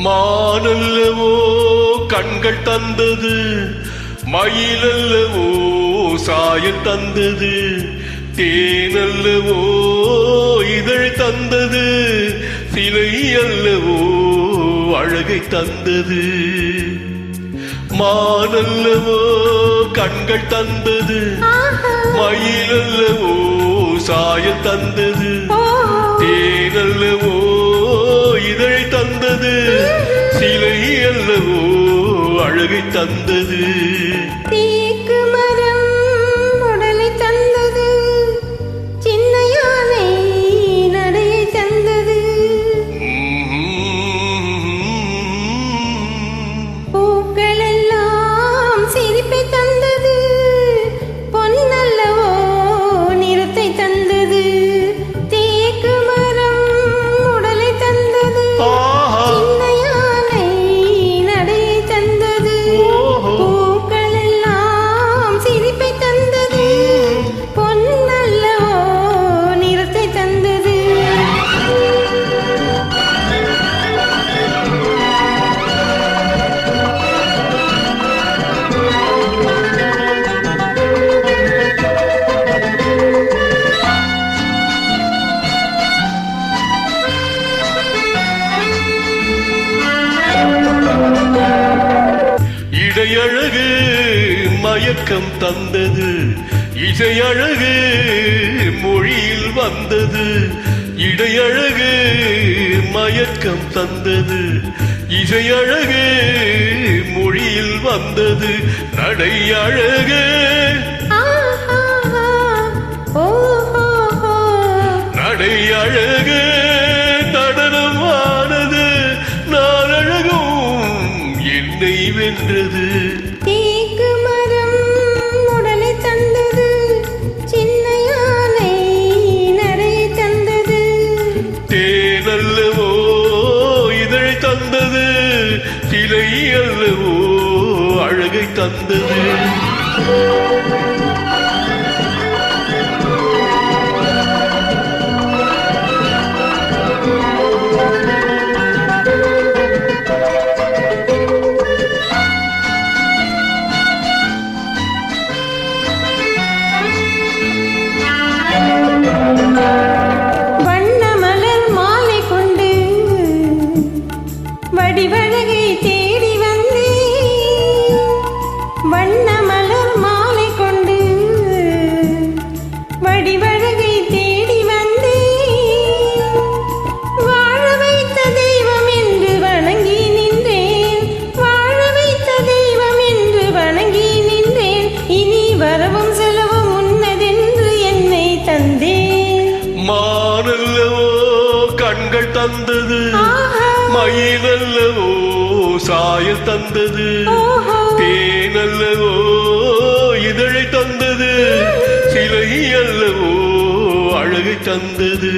மானல்லவோ கண்கள் தந்தது, மயிலல்லவோ சாயல் தந்தது, தேனல்லவோ இதழ் தந்தது, சிலை அல்லவோ அழகை தந்தது. மானல்லவோ கண்கள் தந்தது, மயிலல்லவோ சாயல் தந்தது, தேனல்லவோ இதழை தந்தது, சிலை அல்லவோ அழகை தந்தது. தேக்கு மரம் உடலை தந்தது, சின்ன யானை நடையை தந்தது, பூக்கள் எல்லாம் சிரிப்பை தந்தது, பொன்னல்லவோ நிறத்தை தந்தது. தேக்கு மரம் உடலை தந்தது, சின்ன யானை நடையை தந்தது, பூக்கள் எல்லாம் சிரிப்பை தந்தது, பொன்னல்லவோ நிறத்தை தந்தது. இடையழகு மயக்கம் தந்தது, இசையழகு மொழியில் வந்தது. இடையழகு மயக்கம் தந்தது, இசையழகு மொழியில் வந்தது. நடையழகு நடையழகு நடனமானது, நானழகும் என்னை வென்றது. தேக்கு மரம் உடலை தந்தது, சின்ன யானை நடையை தந்தது, தேனல்லவோ இதழை தந்தது, சிலை அல்லவோ அழகை தந்தது. வண்ணமலர் மாலை கொண்டு வடிவழகை தேடி வந்தேன், வண்ணமலர் மாலை கொண்டு வடிவழகை தேடி வந்தேன், வாழ வைத்த தெய்வம் என்று வணங்கி நின்றேன், வாழ வைத்த தெய்வம் என்று வணங்கி நின்றேன், இனி வரவும் செலவும் உன்னதென்று என்னை தந்தேன். மானல்லவோ கண்கள் தந்தது, மயிலல்லவோ சாயல் தந்தது, தேனல்லவோ இதழை தந்தது, சிலை அல்லவோ அழகை தந்தது.